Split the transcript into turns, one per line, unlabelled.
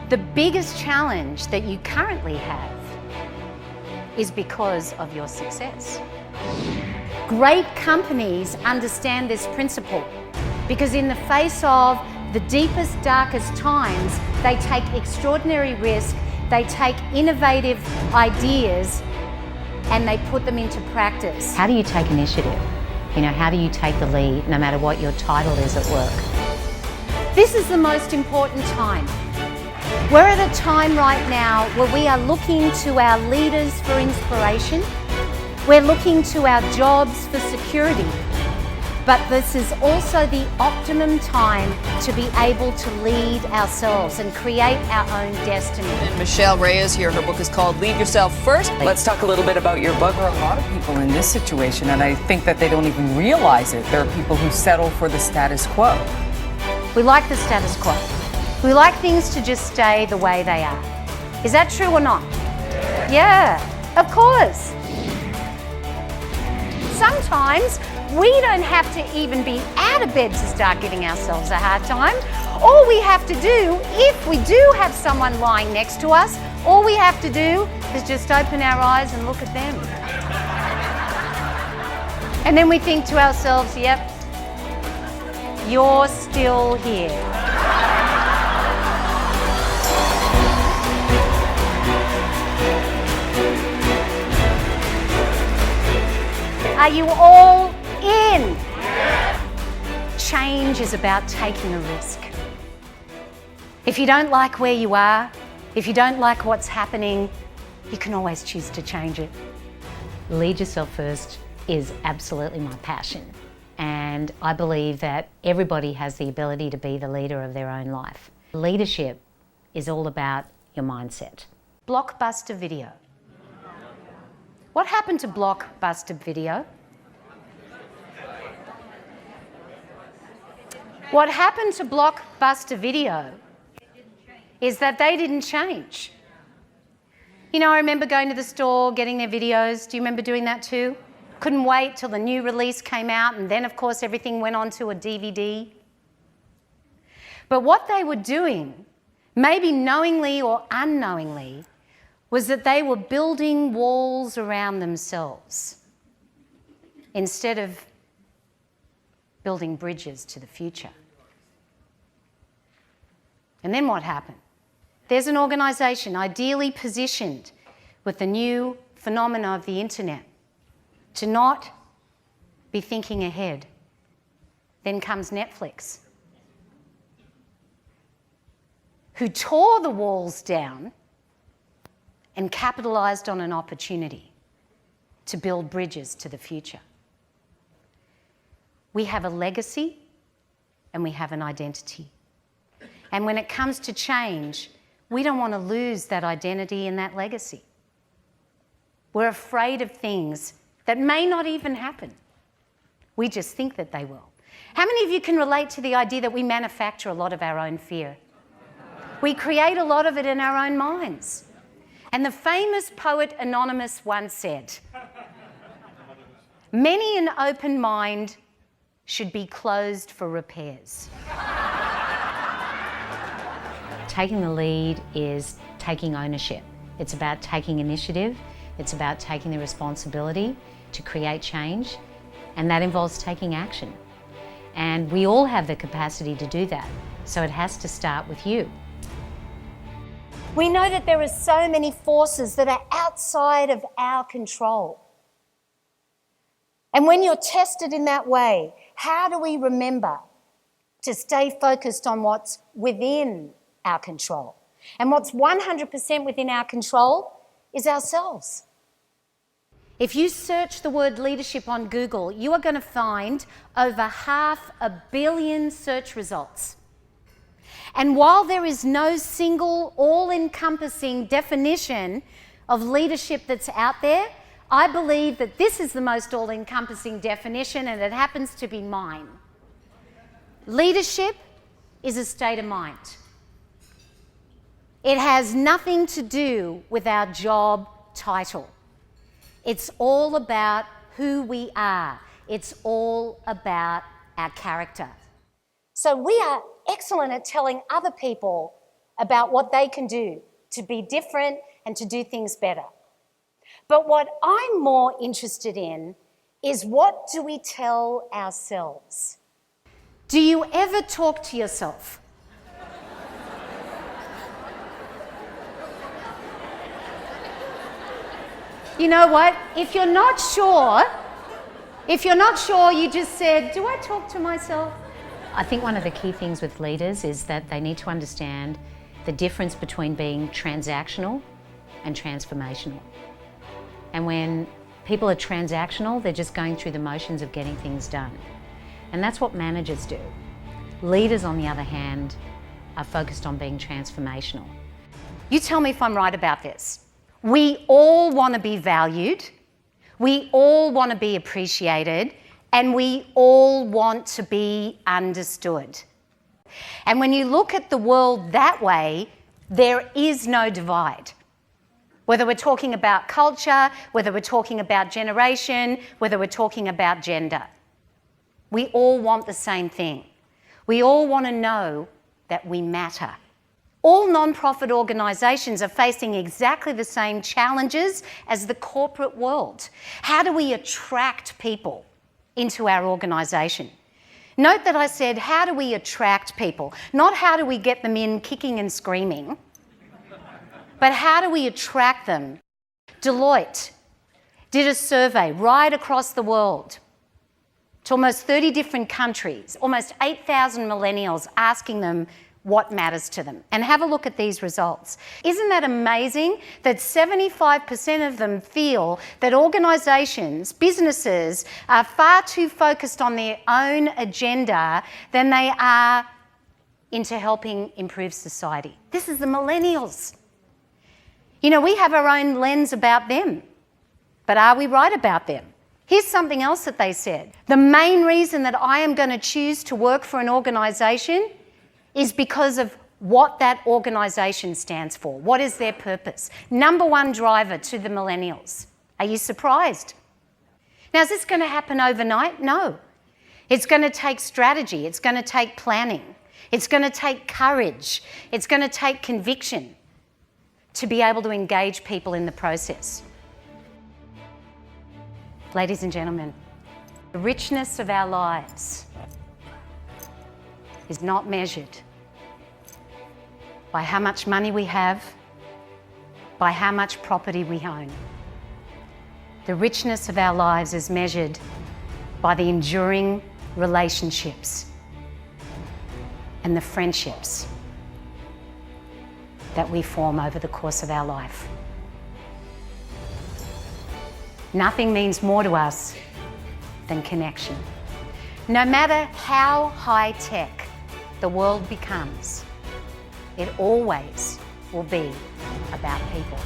The biggest challenge that you currently have is because of your success. Great companies understand this principle because in the face of the deepest, darkest times, they take extraordinary risk, they take innovative ideas and they put them into practice. How do you take initiative? How do you take the lead no matter what your title is at work? This is the most important time. We're at a time right now where we are looking to our leaders for inspiration. We're looking to our jobs for security. But this is also the optimum time to be able to lead ourselves and create our own destiny.
And Michelle Reyes here, her book is called Lead Yourself First.
Let's talk a little bit about your book. There are a lot of people in this situation, and I think that they don't even realize it. There are people who settle for the status quo.
We like the status quo. We like things to just stay the way they are. Is that true or not? Yeah, of course. Sometimes we don't have to even be out of bed to start giving ourselves a hard time. All we have to do, if we do have someone lying next to us, all we have to do is just open our eyes and look at them. And then we think to ourselves, yep, you're still here. Are you all in? Change is about taking a risk. If you don't like where you are, if you don't like what's happening, you can always choose to change it. Lead Yourself First is absolutely my passion. And I believe that everybody has the ability to be the leader of their own life. Leadership is all about your mindset. Blockbuster video. What happened to Blockbuster Video? What happened to Blockbuster Video is that they didn't change. I remember going to the store, getting their videos. Do you remember doing that too? Couldn't wait till the new release came out, and then of course everything went onto a DVD. But what they were doing, maybe knowingly or unknowingly, was that they were building walls around themselves instead of building bridges to the future. And then what happened? There's an organisation ideally positioned with the new phenomena of the internet to not be thinking ahead. Then comes Netflix, who tore the walls down and capitalised on an opportunity to build bridges to the future. We have a legacy and we have an identity. And when it comes to change, we don't want to lose that identity and that legacy. We're afraid of things that may not even happen. We just think that they will. How many of you can relate to the idea that we manufacture a lot of our own fear? We create a lot of it in our own minds. And the famous poet Anonymous once said, "Many an open mind should be closed for repairs." Taking the lead is taking ownership. It's about taking initiative. It's about taking the responsibility to create change, and that involves taking action. And we all have the capacity to do that, so it has to start with you. We know that there are so many forces that are outside of our control. And when you're tested in that way, how do we remember to stay focused on what's within our control? And what's 100% within our control is ourselves. If you search the word leadership on Google, you are going to find over 500 million search results. And while there is no single all-encompassing definition of leadership that's out there, I believe that this is the most all-encompassing definition, and it happens to be mine. Leadership is a state of mind. It has nothing to do with our job title. It's all about who we are. It's all about our character. So we are excellent at telling other people about what they can do to be different and to do things better. But what I'm more interested in is, what do we tell ourselves? Do you ever talk to yourself? You know what? If you're not sure, you just said, do I talk to myself? I think one of the key things with leaders is that they need to understand the difference between being transactional and transformational. And when people are transactional, they're just going through the motions of getting things done. And that's what managers do. Leaders, on the other hand, are focused on being transformational. You tell me if I'm right about this. We all want to be valued, we all want to be appreciated, and we all want to be understood. And when you look at the world that way, there is no divide. Whether we're talking about culture, whether we're talking about generation, whether we're talking about gender. We all want the same thing. We all want to know that we matter. All non-profit organisations are facing exactly the same challenges as the corporate world. How do we attract people into our organisation? Note that I said, how do we attract people? Not how do we get them in kicking and screaming, but how do we attract them? Deloitte did a survey right across the world to almost 30 different countries, almost 8,000 millennials, asking them what matters to them. And have a look at these results. Isn't that amazing that 75% of them feel that organisations, businesses, are far too focused on their own agenda than they are into helping improve society? This is the millennials. You know, we have our own lens about them, but are we right about them? Here's something else that they said. The main reason that I am going to choose to work for an organisation is because of what that organisation stands for. What is their purpose? Number one driver to the millennials. Are you surprised? Now, is this going to happen overnight? No. It's going to take strategy. It's going to take planning. It's going to take courage. It's going to take conviction to be able to engage people in the process. Ladies and gentlemen, the richness of our lives is not measured by how much money we have, by how much property we own. The richness of our lives is measured by the enduring relationships and the friendships that we form over the course of our life. Nothing means more to us than connection. No matter how high-tech the world becomes, it always will be about people.